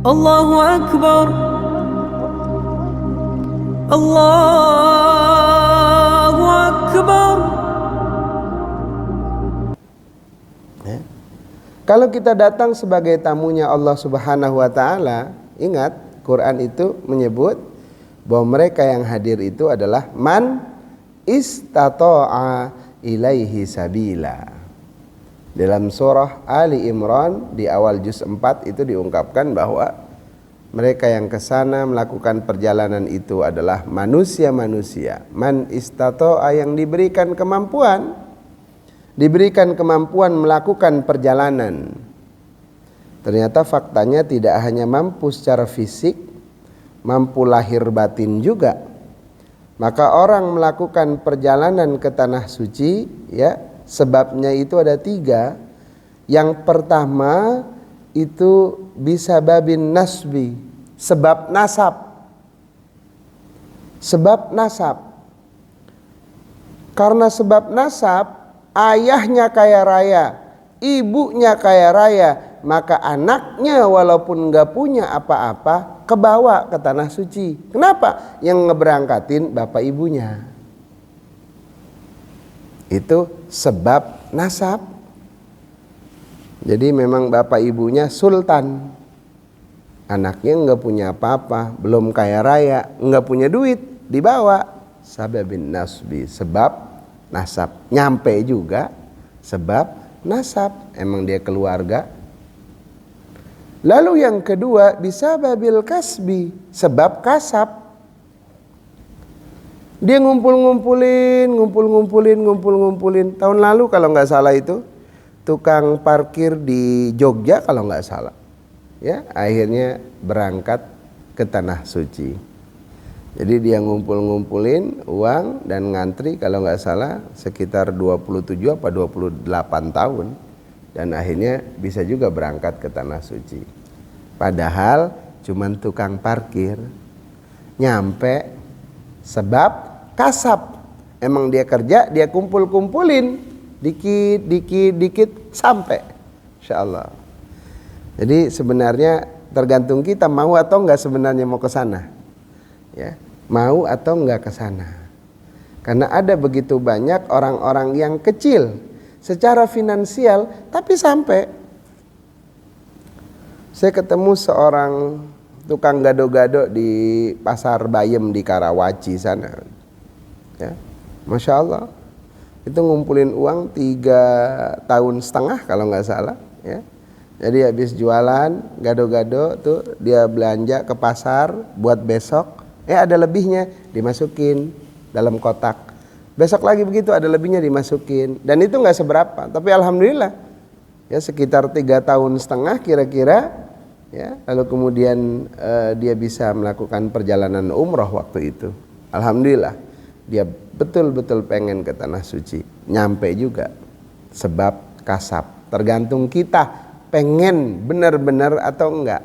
Allahu Akbar, Allahu Akbar. Ya. Kalau kita datang sebagai tamunya Allah Subhanahu wa taala, ingat Quran itu menyebut bahwa mereka yang hadir itu adalah man istata'a ilaihi sabila. Dalam surah Ali Imran di awal juz 4 itu diungkapkan bahwa mereka yang ke sana melakukan perjalanan itu adalah manusia-manusia. Man istata'a, yang diberikan kemampuan melakukan perjalanan. Ternyata faktanya tidak hanya mampu secara fisik, mampu lahir batin juga. Maka orang melakukan perjalanan ke tanah suci, ya, sebabnya itu ada 3. Yang pertama itu bisa babin nasbi, sebab nasab. Sebab nasab. Karena sebab nasab, ayahnya kaya raya, ibunya kaya raya, maka anaknya walaupun nggak punya apa-apa kebawa ke tanah suci. Kenapa? Yang ngeberangkatin bapak ibunya. Itu sebab nasab. Jadi memang bapak ibunya sultan, anaknya nggak punya apa-apa, belum kaya raya, nggak punya duit, dibawa. Sababin nasbi, sebab nasab. Nyampe juga sebab nasab, emang dia keluarga. Lalu yang kedua bisa babil kasbi, sebab kasab. Dia ngumpulin. Tahun lalu kalau nggak salah itu tukang parkir di Jogja kalau nggak salah, ya, akhirnya berangkat ke tanah suci. Jadi dia ngumpulin uang dan ngantri kalau nggak salah sekitar 27 apa 28 tahun, dan akhirnya bisa juga berangkat ke tanah suci. Padahal cuman tukang parkir, nyampe sebab kasab. Emang dia kerja, dia kumpulin dikit sampai, insyaallah. Jadi sebenarnya tergantung kita mau atau enggak sebenarnya mau ke sana, ya, mau atau enggak ke sana. Karena ada begitu banyak orang-orang yang kecil secara finansial tapi sampai. Saya ketemu seorang tukang gado-gado di Pasar Bayem di Karawaci sana, ya, Masya Allah, itu ngumpulin uang 3,5 tahun kalau nggak salah, ya. Jadi habis jualan gado-gado tuh dia belanja ke pasar buat besok, ada lebihnya dimasukin dalam kotak. Besok lagi begitu ada lebihnya dimasukin, dan itu nggak seberapa, tapi alhamdulillah, ya, sekitar 3,5 tahun kira-kira, ya. Lalu kemudian dia bisa melakukan perjalanan umroh waktu itu. Alhamdulillah, dia betul-betul pengen ke tanah suci, nyampe juga sebab kasab. Tergantung kita pengen benar-benar atau enggak.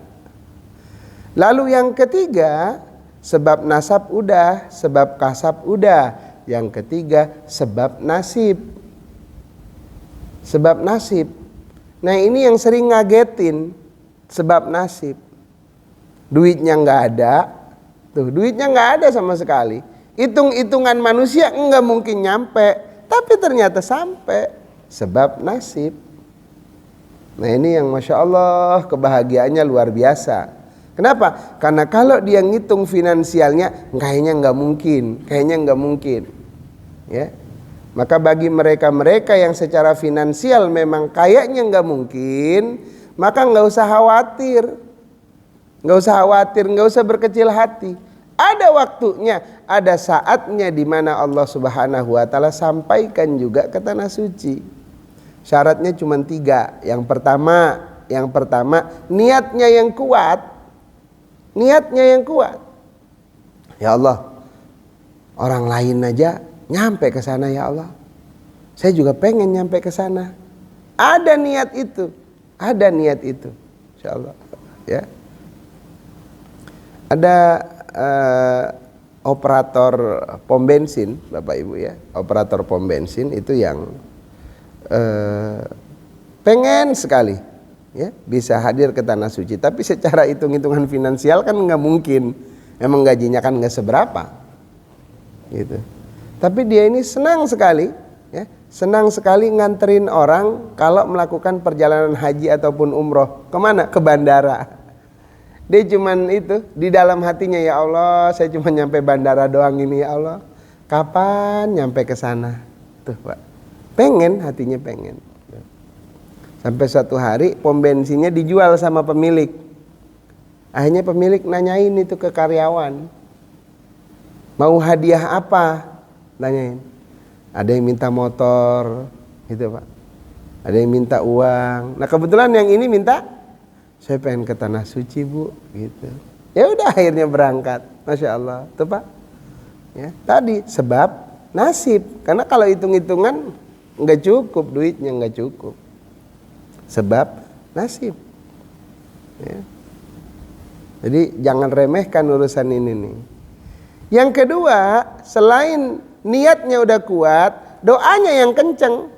Lalu yang ketiga, sebab nasab udah, sebab kasab udah. Yang ketiga sebab nasib. Sebab nasib. Nah ini yang sering ngagetin, sebab nasib. Duitnya nggak ada, tuh duitnya nggak ada sama sekali. Hitung-hitungan manusia nggak mungkin nyampe, tapi ternyata sampai, sebab nasib. Nah ini yang Masya Allah kebahagiaannya luar biasa. Kenapa? Karena kalau dia ngitung finansialnya kayaknya nggak mungkin, ya. Maka bagi mereka yang secara finansial memang kayaknya nggak mungkin, maka nggak usah khawatir, nggak usah berkecil hati. Ada waktunya, ada saatnya di mana Allah Subhanahu wa taala sampaikan juga ke tanah suci. Syaratnya cuma 3. Yang pertama niatnya yang kuat. Ya Allah, orang lain aja nyampe ke sana, ya Allah. Saya juga pengen nyampe ke sana. Ada niat itu. Insyaallah, ya. Ada operator pom bensin, Bapak Ibu, ya. Operator pom bensin itu yang pengen sekali ya bisa hadir ke tanah suci. Tapi secara hitung-hitungan finansial kan nggak mungkin, emang gajinya kan nggak seberapa, gitu. Tapi dia ini senang sekali, ya, senang sekali nganterin orang kalau melakukan perjalanan haji ataupun umroh. Kemana? Ke bandara. Dia cuman itu di dalam hatinya, ya Allah, saya cuma nyampe bandara doang ini, ya Allah. Kapan nyampe ke sana? Tuh, Pak. Pengen, hatinya pengen. Sampai suatu hari pom bensinnya dijual sama pemilik. Akhirnya pemilik nanyain itu ke karyawan. Mau hadiah apa? Nanyain. Ada yang minta motor, gitu Pak. Ada yang minta uang. Nah kebetulan yang ini minta, saya pengen ke tanah suci Bu, gitu. Ya udah akhirnya berangkat, masya Allah, tuh Pak. Ya, tadi sebab nasib, karena kalau hitung-hitungan nggak cukup duitnya, nggak cukup. Sebab nasib. Ya. Jadi jangan remehkan urusan ini nih. Yang kedua, selain niatnya udah kuat, doanya yang kenceng.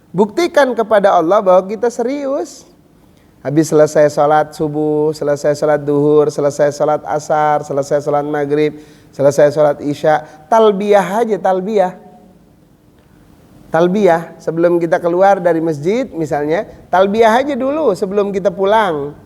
Buktikan kepada Allah bahwa kita serius. Habis selesai sholat subuh, selesai sholat duhur, selesai sholat asar, selesai sholat maghrib, selesai sholat isya, talbiyah aja, talbiyah. Talbiyah sebelum kita keluar dari masjid misalnya, talbiyah aja dulu sebelum kita pulang.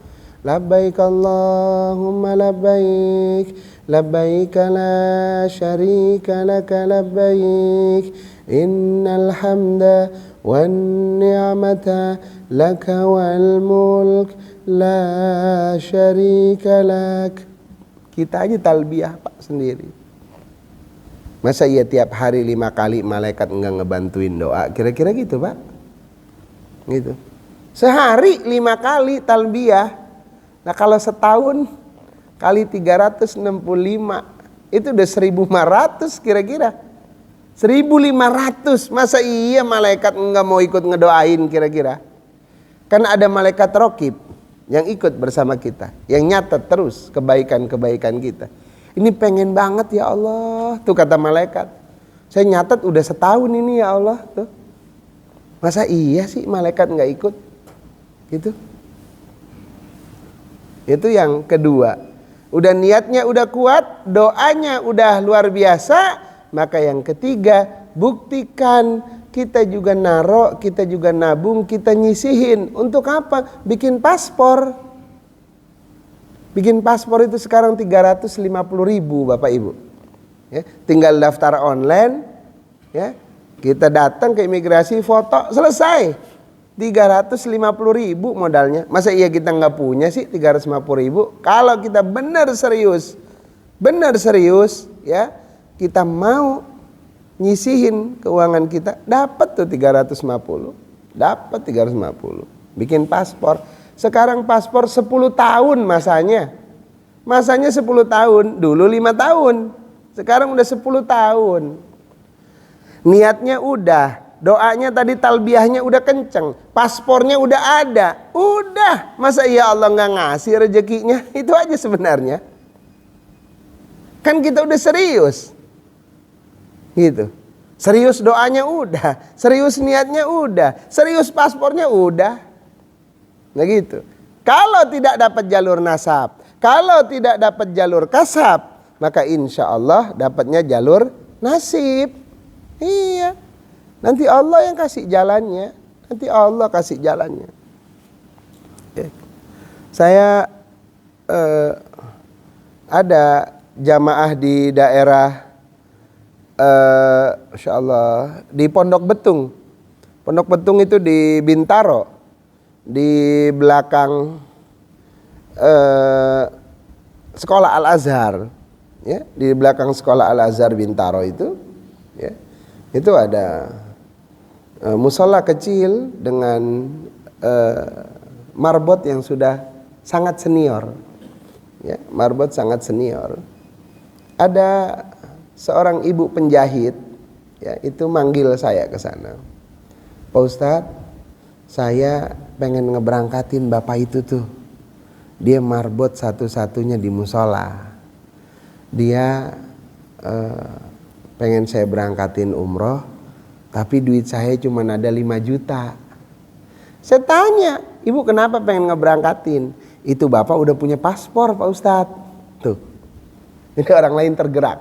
Labbaik Allahumma labbaik, labbaik la syarika laka labbaik, innal hamda wan ni'mata laka wal mulk la syarika lak. Kita aja talbiyah Pak sendiri. Masa iya tiap hari 5 kali malaikat enggak ngebantuin doa? Kira-kira gitu Pak. Gitu. Sehari 5 kali talbiyah. Nah kalau setahun kali 365 itu udah 1.500 kira-kira. 1.500. Masa iya malaikat enggak mau ikut ngedoain kira-kira? Kan ada malaikat raqib yang ikut bersama kita, yang nyatet terus kebaikan-kebaikan kita. Ini pengen banget ya Allah, tuh kata malaikat. Saya nyatet udah setahun ini ya Allah, tuh. Masa iya sih malaikat nggak ikut? Gitu. Itu yang kedua. Udah niatnya udah kuat, doanya udah luar biasa. Maka yang ketiga, buktikan kita juga narok, kita juga nabung, kita nyisihin. Untuk apa? Bikin paspor. Bikin paspor itu sekarang 350.000 Bapak Ibu. Ya, tinggal daftar online, ya. Kita datang ke imigrasi, foto, selesai. 350.000 modalnya. Masa iya kita nggak punya sih 350.000? Kalau kita benar serius, ya, kita mau nyisihin keuangan kita, dapat tuh 350. Dapat 350. Bikin paspor. Sekarang paspor 10 tahun masanya. Masanya 10 tahun. Dulu 5 tahun. Sekarang udah 10 tahun. Niatnya udah. Doanya tadi talbiyahnya udah kenceng. Paspornya udah ada. Udah. Masa iya Allah gak ngasih rezekinya? Itu aja sebenarnya. Kan kita udah serius. Gitu. Serius doanya udah. Serius niatnya udah. Serius paspornya udah. Nah gitu. Kalau tidak dapat jalur nasab, kalau tidak dapat jalur kasab, maka insya Allah dapatnya jalur nasib. Iya. Nanti Allah yang kasih jalannya. Nanti Allah kasih jalannya. Oke. Saya ada jamaah di daerah, Masya Allah, di Pondok Betung. Pondok Betung itu di Bintaro. Di belakang sekolah Al-Azhar, ya, di belakang sekolah Al-Azhar Bintaro itu, ya, itu ada musola kecil dengan marbot yang sudah sangat senior, ya, marbot sangat senior. Ada seorang ibu penjahit, ya, itu manggil saya ke sana, Pak Ustadz, saya pengen ngeberangkatin bapak itu tuh. Dia marbot satu-satunya di musola. Dia pengen saya berangkatin umroh, tapi duit saya cuma ada 5 juta. Saya tanya, Ibu kenapa pengen ngeberangkatin? Itu bapak udah punya paspor Pak Ustadz. Tuh. Jadi orang lain tergerak.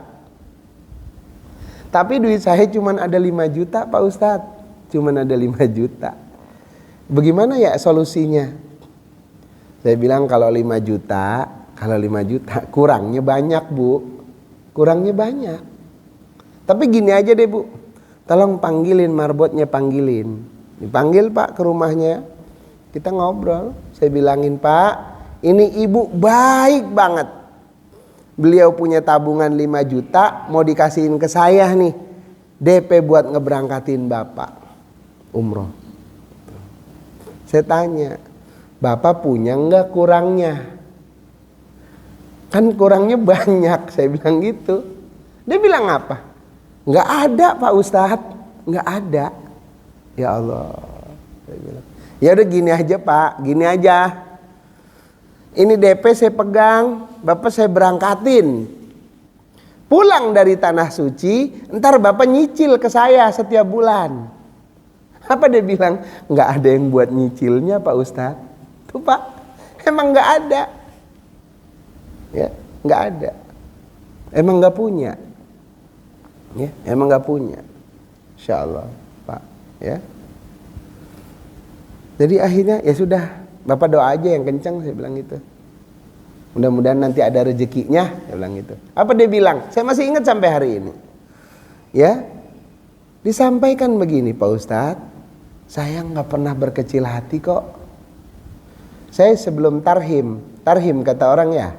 Tapi duit saya cuma ada 5 juta Pak Ustadz. Cuma ada 5 juta. Bagaimana ya solusinya? Saya bilang kalau 5 juta, kurangnya banyak Bu. Kurangnya banyak. Tapi gini aja deh Bu. Tolong panggilin marbotnya, panggilin. Dipanggil Pak ke rumahnya. Kita ngobrol. Saya bilangin, Pak, ini ibu baik banget. Beliau punya tabungan 5 juta, mau dikasihin ke saya nih. DP buat ngeberangkatin bapak umroh. Saya tanya, bapak punya enggak kurangnya? Kan kurangnya banyak, saya bilang gitu. Dia bilang apa? Enggak ada Pak Ustadz, enggak ada. Ya Allah, saya bilang. Ya udah gini aja Pak, gini aja. Ini DP saya pegang, bapak saya berangkatin. Pulang dari tanah suci, ntar bapak nyicil ke saya setiap bulan. Apa dia bilang? Nggak ada yang buat nyicilnya Pak Ustadz. Tuh Pak, emang nggak ada. Ya, nggak ada. Emang nggak punya. Ya, emang nggak punya. Insya Allah Pak. Ya. Jadi akhirnya ya sudah, bapak doa aja yang kencang, saya bilang gitu. Mudah-mudahan nanti ada rezekinya, saya bilang gitu. Apa dia bilang? Saya masih ingat sampai hari ini. Ya, disampaikan begini Pak Ustadz, saya nggak pernah berkecil hati kok. Saya sebelum tarhim kata orang ya,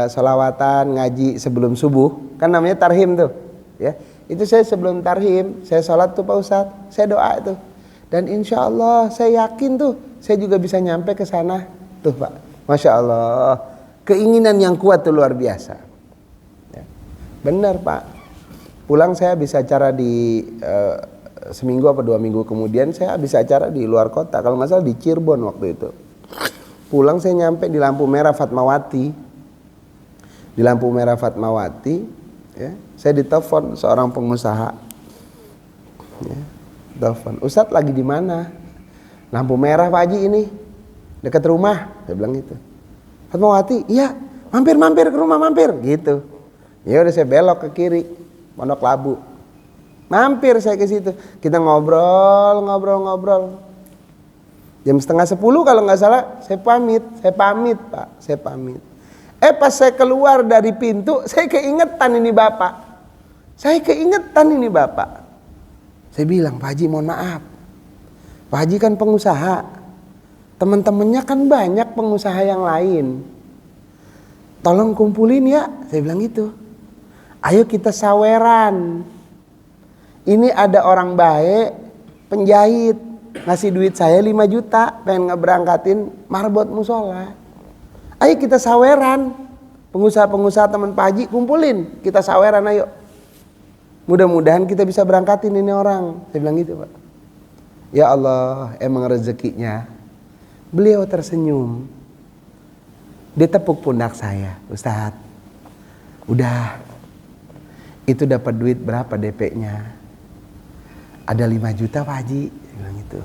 sholawatan ngaji sebelum subuh, kan namanya tarhim tuh. Ya, itu saya sebelum tarhim, saya sholat tuh Pak Ustadz, saya doa tuh. Dan insya Allah saya yakin tuh saya juga bisa nyampe ke sana tuh Pak. Masya Allah, keinginan yang kuat tuh luar biasa. Ya. Benar Pak. Pulang saya habis acara di seminggu apa 2 minggu kemudian saya habis acara di luar kota. Kalau nggak salah di Cirebon waktu itu. Pulang saya nyampe di lampu merah Fatmawati. Di lampu merah Fatmawati, ya, saya ditelepon seorang pengusaha. Ya. Telepon, Ustadz lagi di mana? Lampu merah Pak Haji ini, dekat rumah. Saya bilang gitu. Fatmawati, iya, mampir ke rumah, mampir gitu. Ya udah saya belok ke kiri, Pondok Labu. Mampir saya ke situ. Kita ngobrol. Jam 9:30 kalau nggak salah, saya pamit Pak, saya pamit. Pas saya keluar dari pintu, saya keingetan ini Bapak. Saya bilang, Pak Haji mohon maaf, Pak Haji kan pengusaha, teman-temannya kan banyak pengusaha yang lain, tolong kumpulin ya, saya bilang gitu. Ayo kita saweran. Ini ada orang baik, penjahit, ngasih duit saya 5 juta, pengen ngeberangkatin marbot musola. Ayo kita saweran, pengusaha-pengusaha teman Pak Haji kumpulin, kita saweran ayo. Mudah-mudahan kita bisa berangkatin ini orang. Saya bilang gitu Pak. Ya Allah, emang rezekinya. Beliau tersenyum. Dia tepuk pundak saya, Ustadz. Udah. Itu dapat duit berapa DP-nya? Ada 5 juta Pak Haji. Saya bilang gitu.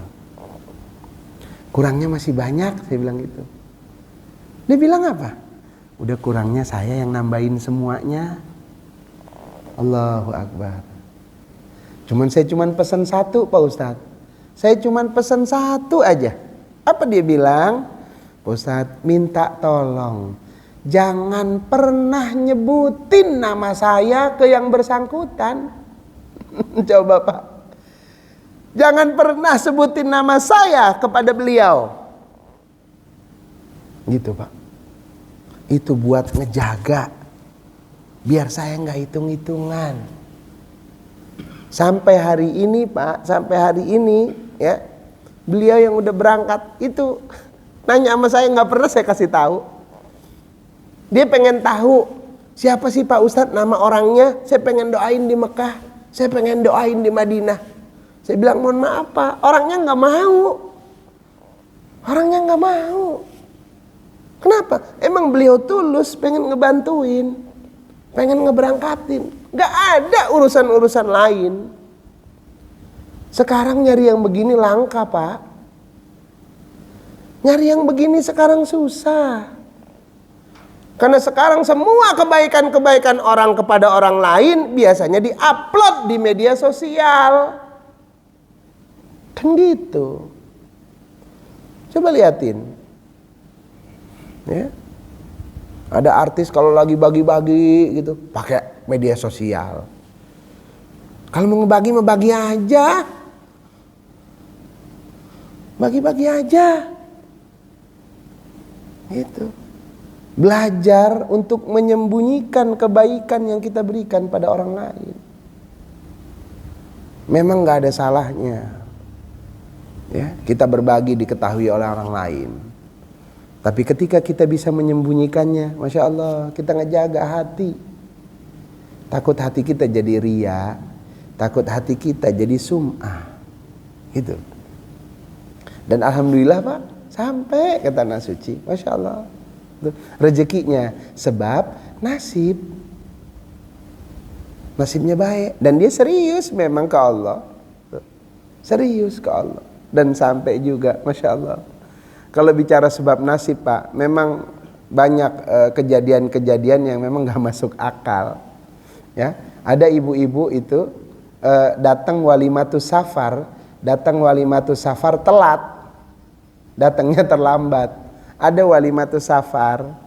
Kurangnya masih banyak, saya bilang gitu. Dia bilang apa? Udah kurangnya saya yang nambahin semuanya. Allahu Akbar. Saya cuman pesan 1 Pak Ustadz. Saya cuman pesan 1 aja. Apa dia bilang? Pak Ustadz minta tolong, jangan pernah nyebutin nama saya ke yang bersangkutan. Coba Pak. Jangan pernah sebutin nama saya kepada beliau. Gitu Pak. Itu buat ngejaga biar saya nggak hitung-hitungan. Sampai hari ini Pak, ya, beliau yang udah berangkat itu nanya sama saya, nggak pernah saya kasih tahu. Dia pengen tahu siapa sih Pak Ustadz, nama orangnya. Saya pengen doain di Mekah, saya pengen doain di Madinah. Saya bilang mohon maaf Pak, orangnya nggak mau. Kenapa? Emang beliau tulus pengen ngebantuin, pengen ngeberangkatin. Gak ada urusan-urusan lain. Sekarang nyari yang begini langka Pak. Nyari yang begini sekarang susah. Karena sekarang semua kebaikan-kebaikan orang kepada orang lain biasanya diupload di media sosial. Kan gitu. Coba liatin. Ya. Ada artis kalau lagi bagi-bagi gitu, pakai media sosial. Kalau mau ngebagi, mau bagi aja. Bagi-bagi aja. Gitu. Belajar untuk menyembunyikan kebaikan yang kita berikan pada orang lain. Memang gak ada salahnya ya, kita berbagi diketahui oleh orang lain. Tapi ketika kita bisa menyembunyikannya, Masya Allah, kita ngejaga hati. Takut hati kita jadi ria, takut hati kita jadi sum'ah. Gitu. Dan Alhamdulillah Pak, sampai ke Tanah Suci, Masya Allah. Rezekinya sebab nasibnya baik dan dia serius memang ke Allah, serius ke Allah dan sampai juga Masya Allah. Kalau bicara sebab nasib Pak, memang banyak kejadian-kejadian yang memang gak masuk akal ya. Ada ibu-ibu itu datang walimatus safar telat, datangnya terlambat. Ada walimatus safar,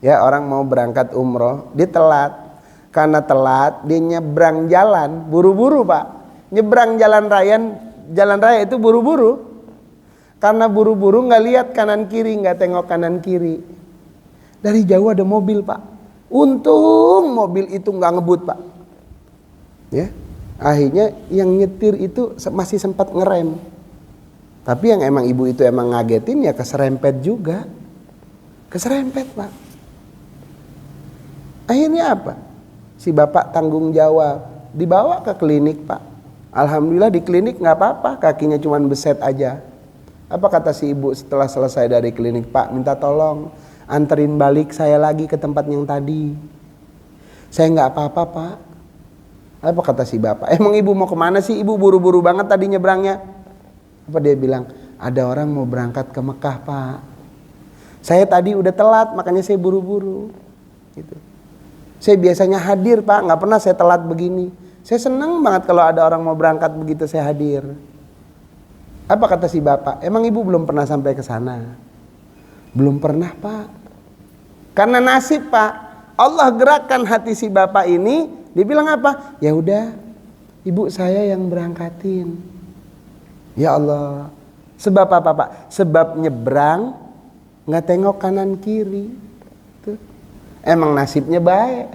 ya orang mau berangkat umroh, dia telat. Karena telat, dia nyebrang jalan, buru-buru Pak. Nyebrang jalan raya itu buru-buru. Karena buru-buru nggak lihat kanan kiri, nggak tengok kanan kiri. Dari jauh ada mobil Pak. Untung mobil itu nggak ngebut Pak. Ya, akhirnya yang nyetir itu masih sempat ngerem. Tapi yang emang ibu itu emang ngagetin ya keserempet juga. Keserempet Pak. Akhirnya apa? Si bapak tanggung jawab. Dibawa ke klinik Pak. Alhamdulillah di klinik gak apa-apa. Kakinya cuma beset aja. Apa kata si ibu setelah selesai dari klinik? Pak minta tolong anterin balik saya lagi ke tempat yang tadi. Saya gak apa-apa Pak. Apa kata si bapak? Emang ibu mau kemana sih? Ibu buru-buru banget tadi nyebrangnya. Apa dia bilang? Ada orang mau berangkat ke Mekah Pak. Saya tadi udah telat makanya saya buru-buru gitu. Saya biasanya hadir Pak, gak pernah saya telat begini. Saya senang banget kalau ada orang mau berangkat begitu saya hadir. Apa kata si bapak? Emang ibu belum pernah sampai ke sana? Belum pernah Pak. Karena nasib Pak. Allah gerakkan hati si bapak ini. Dia bilang apa? Ya udah, ibu saya yang berangkatin. Ya Allah, sebab apa Pak? Sebab nyebrang nggak tengok kanan kiri. Tuh. Emang nasibnya baik.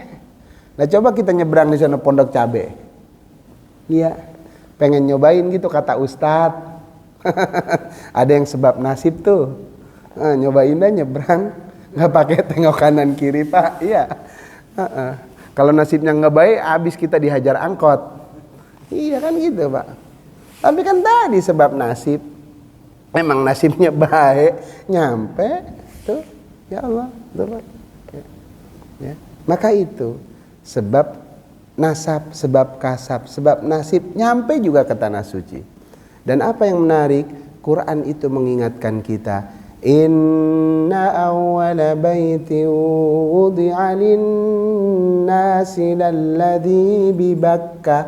Nah coba kita nyebrang di sana Pondok Cabe. Iya, pengen nyobain gitu kata Ustadz. Ada yang sebab nasib tuh. Nah, nyobain dah nyebrang nggak pakai tengok kanan kiri Pak. Iya. Kalau nasibnya nggak baik, habis kita dihajar angkot. Iya kan gitu Pak. Tapi kan tadi sebab nasib, memang nasibnya baik, nyampe tuh, ya Allah, tuh Pak. Ya. Maka itu sebab nasab, sebab kasab, sebab nasib nyampe juga ke Tanah Suci. Dan apa yang menarik, Quran itu mengingatkan kita, inna awwala baiti wudi'a lin-nasi lalladzi bi Bakkah.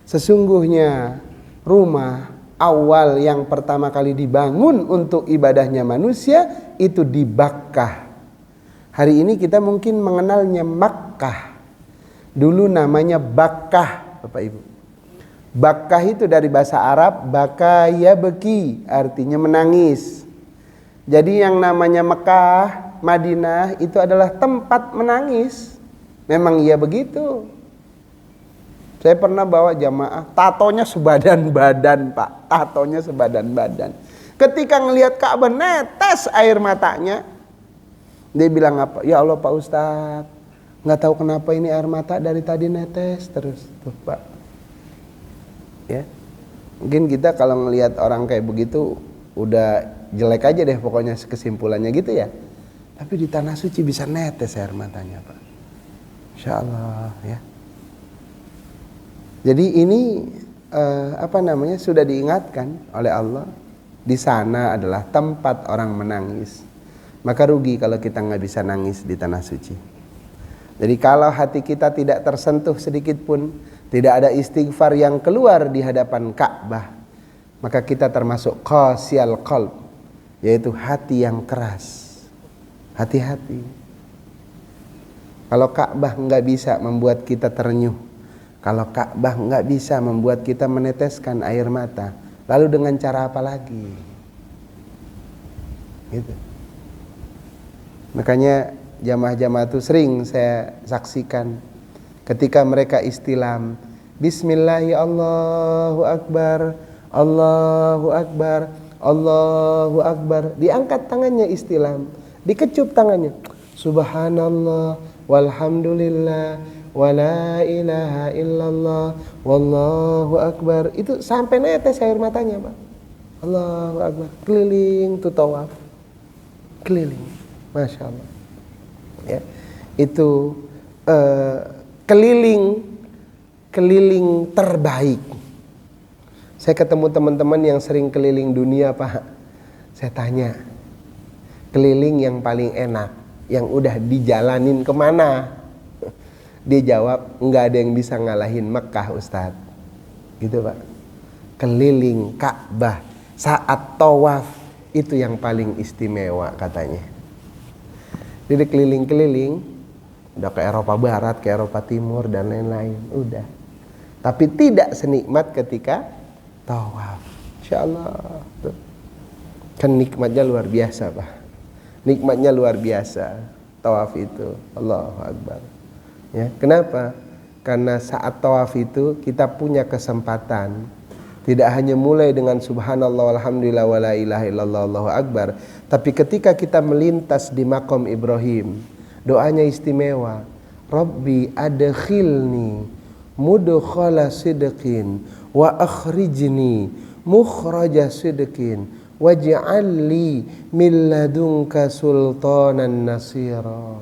Sesungguhnya rumah awal yang pertama kali dibangun untuk ibadahnya manusia itu di Bakkah. Hari ini kita mungkin mengenalnya Makkah. Dulu namanya Bakkah, Bapak Ibu. Bakkah itu dari bahasa Arab baka yabki, artinya menangis. Jadi yang namanya Mekah, Madinah itu adalah tempat menangis. Memang iya begitu. Saya pernah bawa jamaah, tatonya sebadan badan Pak, tatonya sebadan badan. Ketika ngelihat Ka'bah netes air matanya, dia bilang apa? Ya Allah Pak Ustadz, nggak tahu kenapa ini air mata dari tadi netes terus tuh Pak. Ya, mungkin kita kalau ngelihat orang kayak begitu udah jelek aja deh pokoknya kesimpulannya gitu ya. Tapi di Tanah Suci bisa netes air matanya Pak. Insya Allah ya. Jadi ini sudah diingatkan oleh Allah, di sana adalah tempat orang menangis. Maka rugi kalau kita nggak bisa nangis di tanah suci. Jadi kalau hati kita tidak tersentuh sedikit pun, tidak ada istighfar yang keluar di hadapan Ka'bah, maka kita termasuk qasiyal qalb, yaitu hati yang keras. Hati-hati. Kalau Ka'bah nggak bisa membuat kita terenyuh, kalau Ka'bah nggak bisa membuat kita meneteskan air mata, lalu dengan cara apa lagi? Gitu. Makanya jamaah-jamaah itu sering saya saksikan ketika mereka istilam, Bismillahi Allahu Akbar, Allahu Akbar, Allahu Akbar, diangkat tangannya istilam, dikecup tangannya, Subhanallah, walhamdulillah, wala ilaha illallah, wallahu akbar. Itu sampai netes air matanya, Pak. Allahu Akbar. Keliling tuh tawaf, keliling. Masya Allah ya, itu keliling terbaik. Saya ketemu teman-teman yang sering keliling dunia, Pak. Saya tanya, keliling yang paling enak, yang udah dijalanin kemana? Dia jawab, nggak ada yang bisa ngalahin Mekah, Ustadz. Gitu, Pak. Keliling Ka'bah saat tawaf itu yang paling istimewa katanya. Jadi keliling-keliling, udah ke Eropa Barat, ke Eropa Timur dan lain-lain, udah. Tapi tidak senikmat ketika tawaf. Insyaallah. Kan nikmatnya luar biasa, Pak. Nikmatnya luar biasa tawaf itu. Allahu Akbar. Ya, kenapa? Karena saat tawaf itu kita punya kesempatan tidak hanya mulai dengan subhanallah walhamdulillah wala ilaha illallah Allahu akbar, tapi ketika kita melintas di maqam Ibrahim, doanya istimewa. Rabbi adkhilni mudkhala sidqin wa akhrijni mukhraja sidqin waj'alli min ladunka sultanan nasira.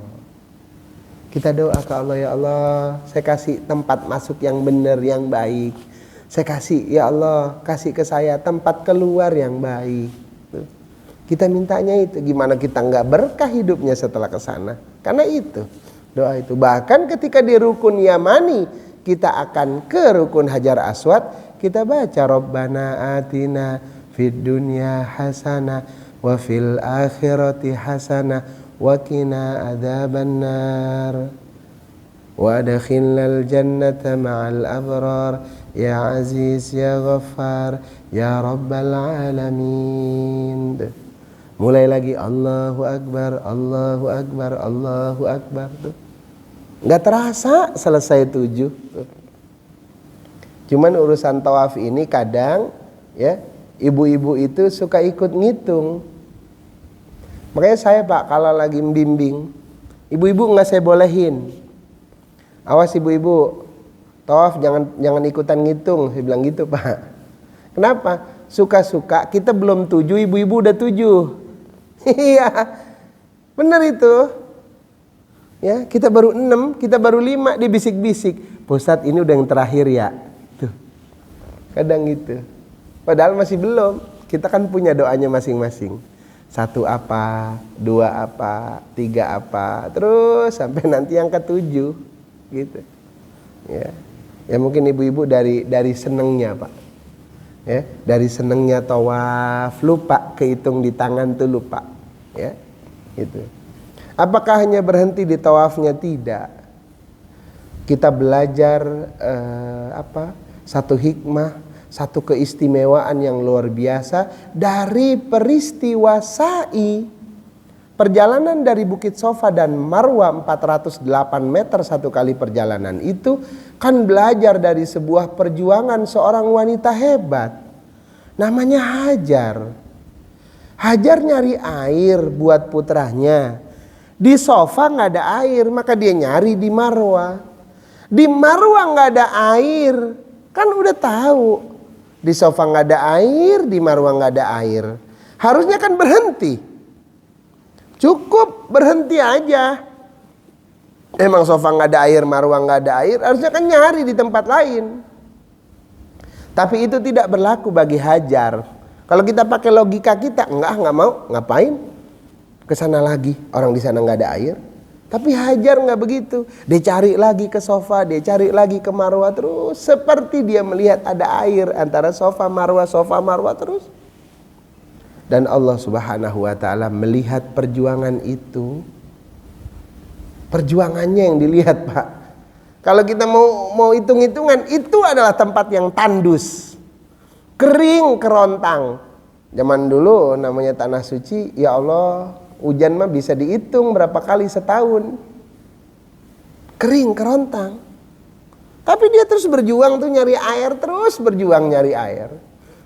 Kita doa ke Allah, ya Allah, saya kasih tempat masuk yang benar, yang baik. Saya kasih, ya Allah, kasih ke saya tempat keluar yang baik. Kita mintanya itu. Gimana kita nggak berkah hidupnya setelah ke sana? Karena itu, doa itu. Bahkan ketika di rukun Yamani, kita akan ke rukun Hajar Aswad, kita baca Rabbana atina fid dunya hasanah wa fil akhirati hasanah wa qina adzabannar wa adkhilnal jannata ma'al abrar ya aziz ya ghaffar ya rabbal alamin. Mulai lagi Allahu akbar, Allahu akbar, Allahu akbar. Nggak terasa selesai 7. Cuman urusan tawaf ini kadang ya ibu-ibu itu suka ikut ngitung. Makanya saya, Pak, kalau lagi membimbing, ibu-ibu nggak saya bolehin. Awas ibu-ibu, tawaf jangan ikutan ngitung, saya bilang gitu, Pak. Kenapa? Suka-suka kita belum 7, ibu-ibu udah 7. Iya, benar itu. Ya, kita baru 6, kita baru 5, dia bisik-bisik. Pak Ustadz, ini udah yang terakhir ya. Tuh. Kadang gitu. Padahal masih belum. Kita kan punya doanya masing-masing. 1 apa, 2 apa, 3 apa, terus sampai nanti yang ke-7 gitu. Ya. Ya mungkin ibu-ibu dari senengnya, Pak. Ya, dari senengnya tawaf, lupa kehitung di tangan tuh lupa. Ya. Gitu. Apakah hanya berhenti di tawafnya? Tidak. Kita belajar satu hikmah, satu keistimewaan yang luar biasa dari peristiwa sa'i. Perjalanan dari Bukit Sofa dan Marwa 408 meter satu kali perjalanan itu kan belajar dari sebuah perjuangan seorang wanita hebat. Namanya Hajar. Hajar nyari air buat putranya. Di Sofa nggak ada air, maka dia nyari di Marwa. Di Marwa nggak ada air, kan udah tahu. Di Sofa nggak ada air, di Marwa nggak ada air. Harusnya kan berhenti. Cukup berhenti aja. Emang Sofa nggak ada air, Marwa nggak ada air, harusnya kan nyari di tempat lain. Tapi itu tidak berlaku bagi Hajar. Kalau kita pakai logika kita, nggak mau, ngapain ke sana lagi, orang di sana nggak ada air. Tapi Hajar nggak begitu, dia cari lagi ke Sofa, dia cari lagi ke Marwah, terus seperti dia melihat ada air antara Sofa Marwah terus. Dan Allah Subhanahu wa taala melihat perjuangan itu. Perjuangannya yang dilihat, Pak. Kalau kita mau hitung-hitungan, itu adalah tempat yang tandus, kering, kerontang. Zaman dulu namanya tanah suci, ya Allah, hujan mah bisa dihitung berapa kali setahun. Kering, kerontang. Tapi dia terus berjuang tuh nyari air, terus berjuang nyari air.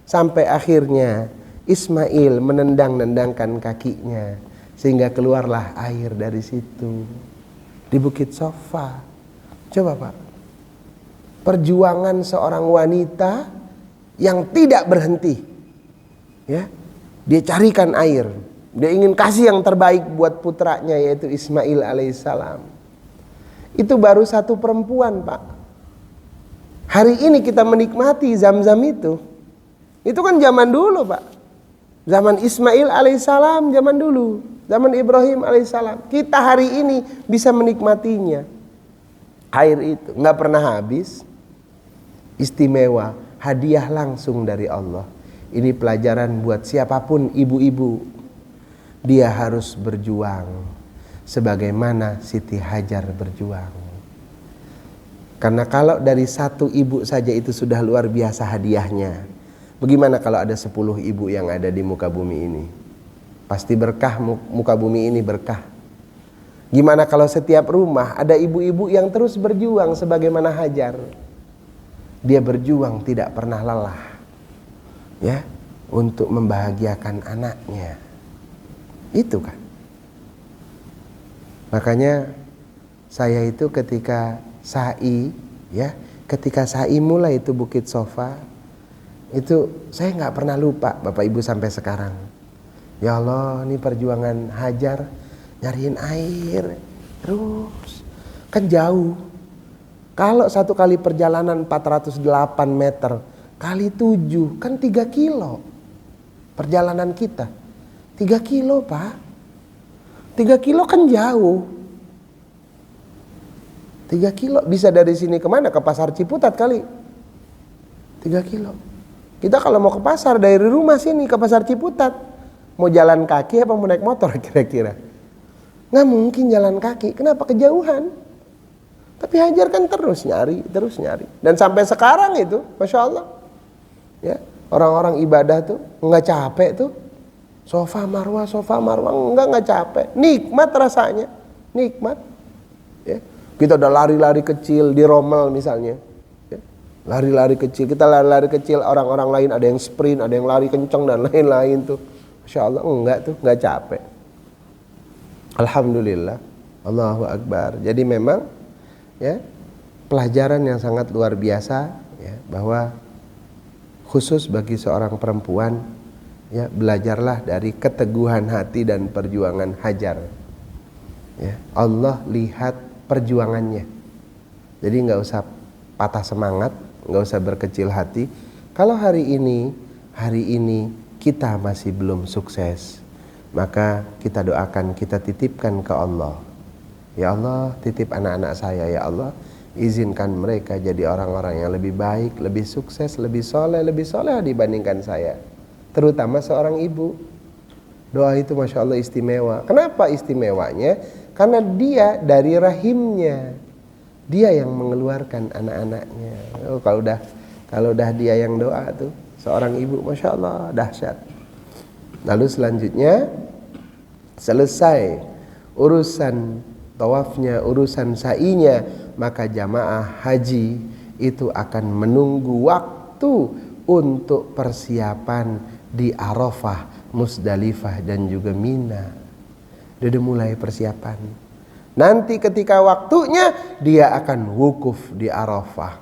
Sampai akhirnya Ismail menendang-nendangkan kakinya, sehingga keluarlah air dari situ. Di Bukit Sofa. Coba Pak, perjuangan seorang wanita yang tidak berhenti, ya, dia carikan air, dia ingin kasih yang terbaik buat putranya yaitu Ismail alaihissalam. Itu baru satu perempuan Pak. Hari ini kita menikmati Zam-Zam itu kan zaman dulu Pak, zaman Ismail alaihissalam, zaman dulu, zaman Ibrahim alaihissalam. Kita hari ini bisa menikmatinya. Air itu nggak pernah habis, istimewa, hadiah langsung dari Allah. Ini pelajaran buat siapapun ibu-ibu. Dia harus berjuang sebagaimana Siti Hajar berjuang. Karena kalau dari satu ibu saja itu sudah luar biasa hadiahnya. Bagaimana kalau ada 10 ibu yang ada di muka bumi ini? Pasti berkah, muka bumi ini berkah. Gimana kalau setiap rumah ada ibu-ibu yang terus berjuang sebagaimana Hajar. Dia berjuang tidak pernah lelah, ya, untuk membahagiakan anaknya. Itu kan. Makanya saya itu ketika sa'i, ya, ketika sa'i mulai itu Bukit Sofa, itu saya nggak pernah lupa Bapak Ibu sampai sekarang. Ya Allah, ini perjuangan Hajar nyariin air terus, kan jauh. Kalau satu kali perjalanan 408 meter kali 7 kan 3 kilo perjalanan kita. 3 kilo Pak, 3 kilo kan jauh. 3 kilo bisa dari sini kemana? Ke pasar Ciputat kali. 3 kilo. Kita kalau mau ke pasar dari rumah sini ke pasar Ciputat, mau jalan kaki apa mau naik motor kira-kira? Nggak mungkin jalan kaki, kenapa? Kejauhan. Tapi Hajar kan terus nyari. Dan sampai sekarang itu, Masya Allah, ya, orang-orang ibadah tuh nggak capek tuh. Sofa Marwah, nggak capek. Nikmat rasanya, nikmat. Ya. Kita udah lari-lari kecil di Rommel misalnya. Ya. Lari-lari kecil, kita lari-lari kecil, orang-orang lain ada yang sprint, ada yang lari kencang dan lain-lain tuh. Masya Allah, nggak capek. Alhamdulillah, Allahu Akbar. Jadi memang, ya, pelajaran yang sangat luar biasa, ya, bahwa khusus bagi seorang perempuan, ya, belajarlah dari keteguhan hati dan perjuangan Hajar. Ya, Allah lihat perjuangannya. Jadi nggak usah patah semangat, nggak usah berkecil hati. Kalau hari ini kita masih belum sukses, maka kita doakan, kita titipkan ke Allah. Ya Allah, titip anak-anak saya, ya Allah, izinkan mereka jadi orang-orang yang lebih baik, lebih sukses, lebih soleh dibandingkan saya. Terutama seorang ibu. Doa itu Masya Allah istimewa. Kenapa istimewanya? Karena dia dari rahimnya, dia yang mengeluarkan anak-anaknya. Oh, kalau udah dia yang doa tuh, seorang ibu, Masya Allah, dahsyat. Lalu selanjutnya, selesai urusan tawafnya, urusan sa'inya, maka jamaah haji itu akan menunggu waktu untuk persiapan di Arafah, Musdalifah dan juga Mina. Dia udah mulai persiapan. Nanti ketika waktunya dia akan wukuf di Arafah,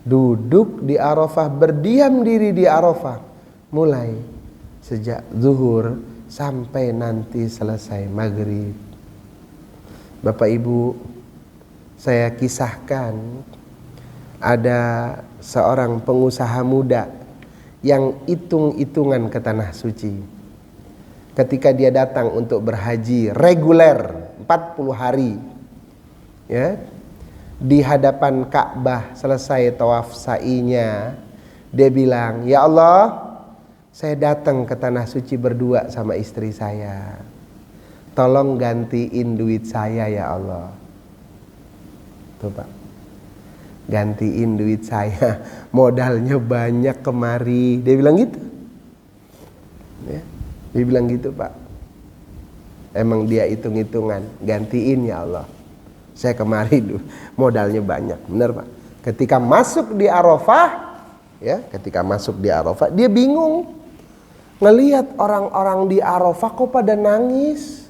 duduk di Arafah, berdiam diri di Arafah, mulai sejak zuhur sampai nanti selesai maghrib. Bapak Ibu, saya kisahkan ada seorang pengusaha muda yang hitung-hitungan ke tanah suci. Ketika dia datang untuk berhaji reguler 40 hari, ya, di hadapan Ka'bah selesai tawaf sa'inya, dia bilang, ya Allah, saya datang ke tanah suci berdua sama istri saya, tolong gantiin duit saya ya Allah. Tuh Pak, gantiin duit saya, modalnya banyak kemari. Dia bilang gitu, ya, dia bilang gitu Pak. Emang dia hitung-hitungan, gantiin ya Allah, saya kemari modalnya banyak. Benar Pak. Ketika masuk di Arafah, ya, ketika masuk di Arafah, dia bingung ngelihat orang-orang di Arafah kok pada nangis.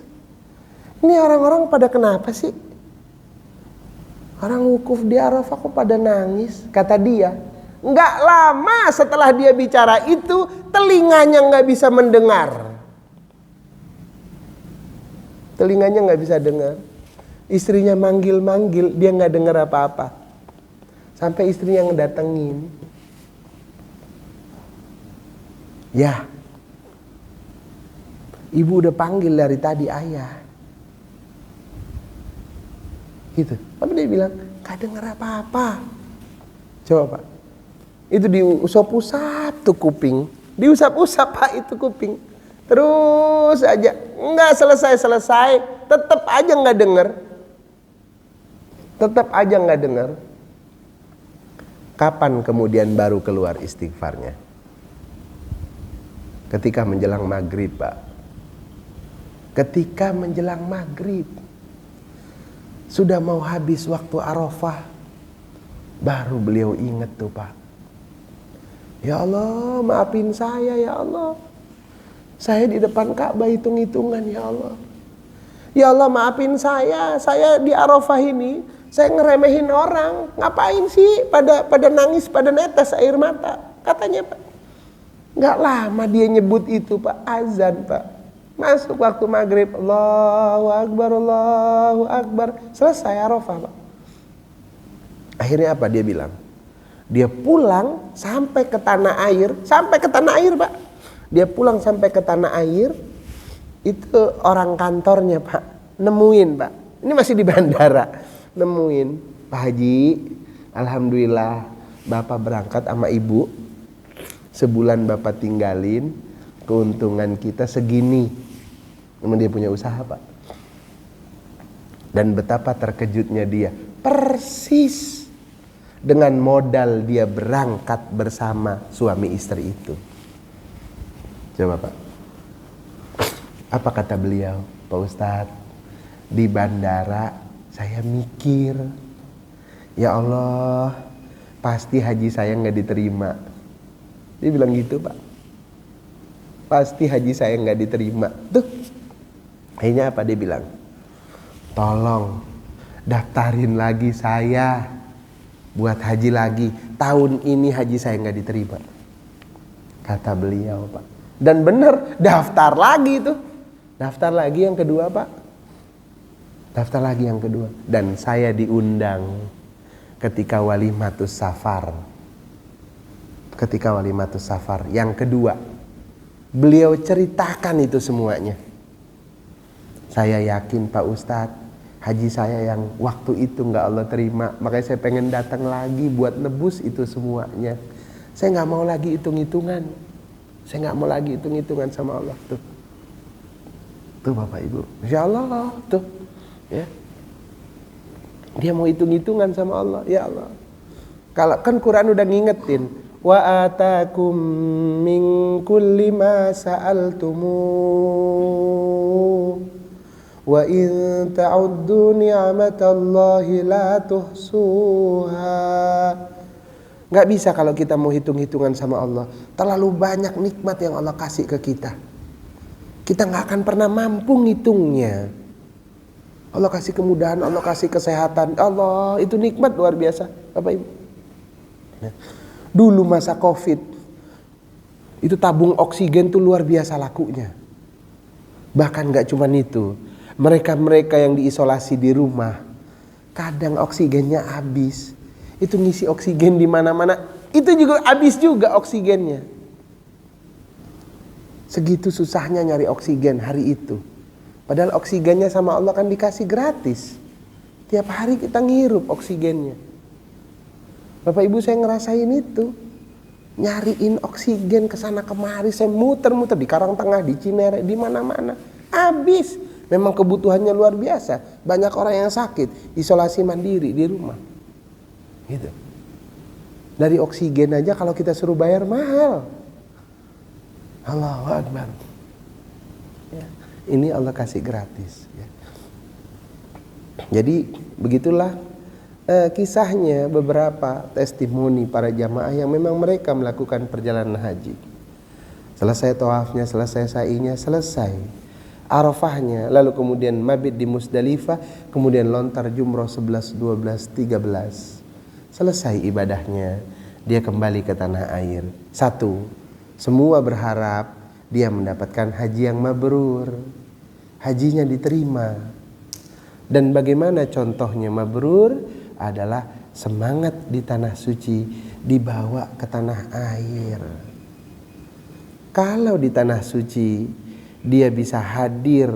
Ini orang-orang pada kenapa sih? Orang wukuf di Arafah kok pada nangis? Kata dia, nggak lama setelah dia bicara itu, telinganya nggak bisa mendengar. Telinganya nggak bisa dengar. Istrinya manggil-manggil, dia nggak dengar apa-apa. Sampai istrinya ngedatengin. Ya, ibu udah panggil dari tadi ayah. Gitu. Tapi dia bilang, gak dengar apa-apa. Coba Pak, itu diusap-usap tuh kuping. Diusap-usap Pak itu kuping. Terus aja, nggak selesai-selesai, tetap aja nggak dengar. Tetap aja nggak dengar. Kapan kemudian baru keluar istighfarnya? Ketika menjelang maghrib Pak. Ketika menjelang maghrib, sudah mau habis waktu Arafah, baru beliau ingat tuh Pak. Ya Allah, maafin saya ya Allah. Saya di depan Ka'bah hitung-hitungan ya Allah. Ya Allah, maafin saya di Arafah ini, saya ngeremehin orang. Ngapain sih pada nangis, pada netes air mata. Katanya Pak. Nggak lama dia nyebut itu Pak, azan Pak. Masuk waktu maghrib, Allahu Akbar, Allahu Akbar. Selesai Arafah Pak. Akhirnya apa dia bilang? Dia pulang sampai ke tanah air Pak. Dia pulang sampai ke tanah air, itu orang kantornya Pak, nemuin Pak. Ini masih di bandara. Nemuin, Pak Haji, alhamdulillah Bapak berangkat sama Ibu. Sebulan Bapak tinggalin, keuntungan kita segini. Memang dia punya usaha Pak. Dan betapa terkejutnya dia. Persis dengan modal dia berangkat bersama suami istri itu. Coba Pak, apa kata beliau? Pak Ustadz, di bandara saya mikir, ya Allah, pasti haji saya nggak diterima. Dia bilang gitu Pak, pasti haji saya nggak diterima. Tuh, akhirnya apa dia bilang? Tolong daftarin lagi saya buat haji lagi. Tahun ini haji saya nggak diterima, kata beliau Pak. Dan benar, daftar lagi itu. Daftar lagi yang kedua Pak. Daftar lagi yang kedua. Dan saya diundang ketika walimatus safar. Ketika walimatus safar yang kedua. Beliau ceritakan itu semuanya. Saya yakin Pak Ustadz, haji saya yang waktu itu gak Allah terima. Makanya saya pengen datang lagi buat nebus itu semuanya. Saya gak mau lagi hitung-hitungan. Saya nggak mau lagi hitung-hitungan sama Allah tuh. Tuh Bapak Ibu, Insya Allah tuh, ya. Dia mau hitung-hitungan sama Allah, ya Allah. Kalau kan Quran udah ngingetin, wa atakum min kulli ma sa'altumu wa in ta'uddu ni'matallahi la tuhsuha. Nggak bisa kalau kita mau hitung-hitungan sama Allah. Terlalu banyak nikmat yang Allah kasih ke kita. Kita nggak akan pernah mampu ngitungnya. Allah kasih kemudahan, Allah kasih kesehatan. Allah, itu nikmat luar biasa, Bapak Ibu. Nah, dulu masa Covid, itu tabung oksigen tuh luar biasa lakunya. Bahkan nggak cuma itu. Mereka-mereka yang diisolasi di rumah, kadang oksigennya habis. Itu ngisi oksigen di mana-mana, itu juga habis juga oksigennya. Segitu susahnya nyari oksigen hari itu. Padahal oksigennya sama Allah kan dikasih gratis. Tiap hari kita ngirup oksigennya. Bapak Ibu, saya ngerasain itu. Nyariin oksigen kesana kemari, saya muter-muter di Karangtengah, di Cinere, di mana-mana. Habis. Memang kebutuhannya luar biasa. Banyak orang yang sakit, isolasi mandiri di rumah. Gitu. Dari oksigen aja kalau kita suruh bayar mahal. Allahu Akbar. Ya. Ini Allah kasih gratis. Ya. Jadi begitulah kisahnya beberapa testimoni para jamaah yang memang mereka melakukan perjalanan haji. Selesai tawafnya, selesai sa'inya, selesai Arafahnya, lalu kemudian mabit di Musdalifah, kemudian lontar jumroh 11, 12, 13. Selesai ibadahnya, dia kembali ke tanah air. Satu, semua berharap dia mendapatkan haji yang mabrur. Hajinya diterima. Dan bagaimana contohnya mabrur? Adalah semangat di tanah suci dibawa ke tanah air. Kalau di tanah suci dia bisa hadir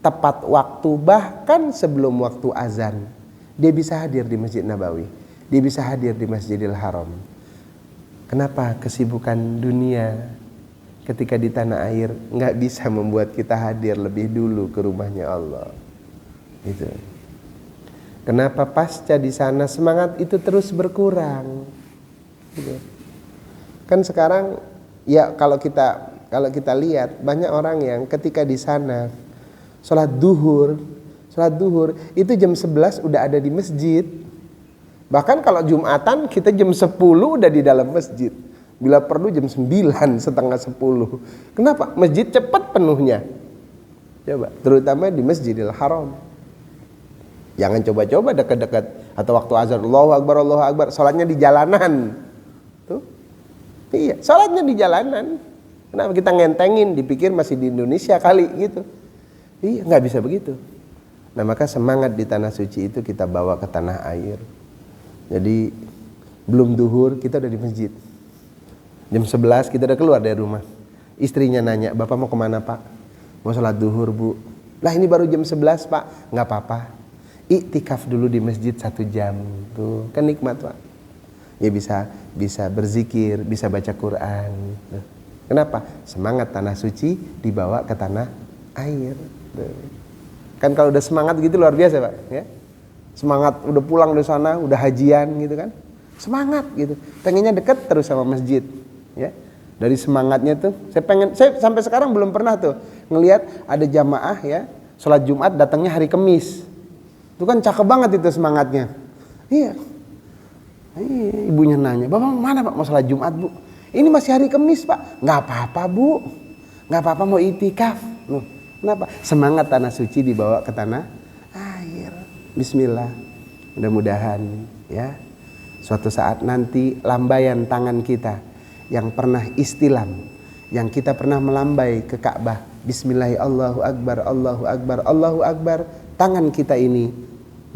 tepat waktu, bahkan sebelum waktu azan. Dia bisa hadir di Masjid Nabawi. Dia bisa hadir di Masjidil Haram. Kenapa kesibukan dunia ketika di tanah air nggak bisa membuat kita hadir lebih dulu ke rumahnya Allah? Itu. Kenapa pasca di sana semangat itu terus berkurang? Gitu. Kan sekarang ya kalau kita lihat banyak orang yang ketika di sana sholat duhur itu jam 11 udah ada di masjid. Bahkan kalau Jumatan kita jam 10 udah di dalam masjid. Bila perlu jam 9, setengah 10. Kenapa? Masjid cepat penuhnya. Coba, terutama di Masjidil Haram. Jangan coba-coba dekat-dekat atau waktu azan Allahu Akbar, sholatnya di jalanan. Tuh. Iya, sholatnya di jalanan. Kenapa kita ngentengin, dipikir masih di Indonesia kali gitu. Iya, nggak bisa begitu. Nah, maka semangat di tanah suci itu kita bawa ke tanah air. Jadi belum duhur kita udah di masjid. Jam 11 kita udah keluar dari rumah. Istrinya nanya, "Bapak mau kemana, Pak?" "Mau sholat duhur, Bu." "Lah ini baru jam 11, Pak." "Nggak apa-apa. Iktikaf dulu di masjid 1 jam." Tuh, kan nikmat, Pak. Ya bisa berzikir, bisa baca Quran. Tuh. Kenapa? Semangat tanah suci dibawa ke tanah air. Tuh. Kan kalau udah semangat gitu luar biasa, Pak, ya. Semangat udah pulang dari sana, udah hajian gitu kan. Semangat gitu. Pengennya deket terus sama masjid, ya. Dari semangatnya tuh, saya sampai sekarang belum pernah tuh ngelihat ada jamaah ya, sholat Jumat datangnya hari Kamis. Itu kan cakep banget itu semangatnya. Iya. Ibunya nanya, "Bapak mana, Pak? Mau sholat Jumat, Bu?" "Ini masih hari Kamis, Pak." "Nggak apa-apa, Bu. Nggak apa-apa, mau itikaf." Loh, kenapa? Semangat tanah suci dibawa ke tanah air. Bismillah. Mudah-mudahan ya suatu saat nanti lambaian tangan kita yang pernah istilam, yang kita pernah melambai ke Ka'bah, Bismillah, Allahu Akbar, Allahu Akbar, Allahu Akbar. Tangan kita ini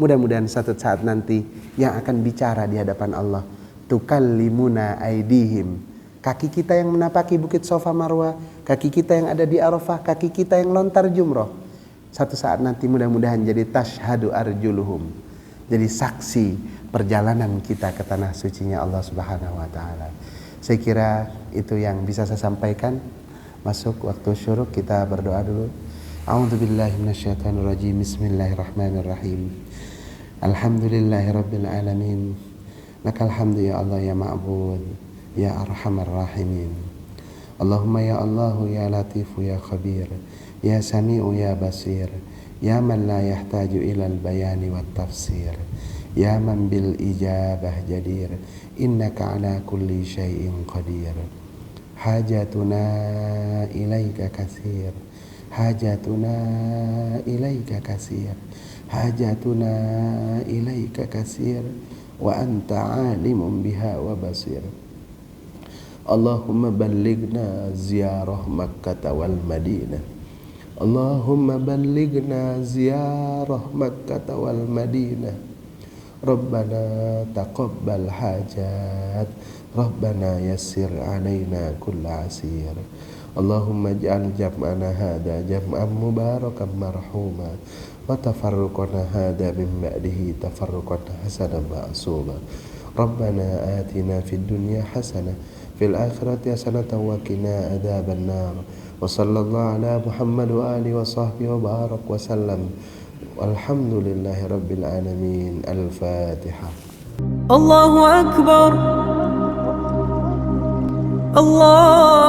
mudah-mudahan suatu saat nanti yang akan bicara di hadapan Allah. Tukallimuna aidihim. Kaki kita yang menapaki bukit Safa Marwah, kaki kita yang ada di Arafah, kaki kita yang lontar jumroh. Satu saat nanti mudah-mudahan jadi tashhadu arjuluhum. Jadi saksi perjalanan kita ke tanah sucinya Allah Subhanahu wa taala. Saya kira itu yang bisa saya sampaikan. Masuk waktu syuruk, kita berdoa dulu. A'udzubillahi minasyaitonirrajim. Bismillahirrahmanirrahim. Alhamdulillahirabbil alamin. Lakal hamdu ya Allah ya ma'bud, ya arhamar rahimin. Allahumma ya Allahu ya latifu ya khabir, ya sami'u ya basir, ya man la yahtaju ilal bayani wat tafsir, ya man bil ijabah jadir, innaka ala kulli syai'in qadir. Hajatuna ilaika katsir, hajatuna ilaika katsir, hajatuna ilaika katsir, wa anta alimun biha wa basir. Allahumma ballighna ziyarah Makkah wal Madinah. Allahumma ballighna ziyarah Makkah wal Madinah. Rabbana taqabbal hajat, Rabbana yassir alaina kulla asir. Allahumma ij'al jam'ana hadha jam'an mubarakan marhuma wa tafarruqana hadha min ba'dihi tafarruqan hasanan ma'suma. Rabbana atina fid dunya hasanah fil akhirati hasanatan wa qina adzabannar. Wa sallallahu ala Muhammad wa alihi wa sahbihi wa barak wa sallam. Walhamdulillahi rabbil alamin. Al-Fatihah. الله أكبر الله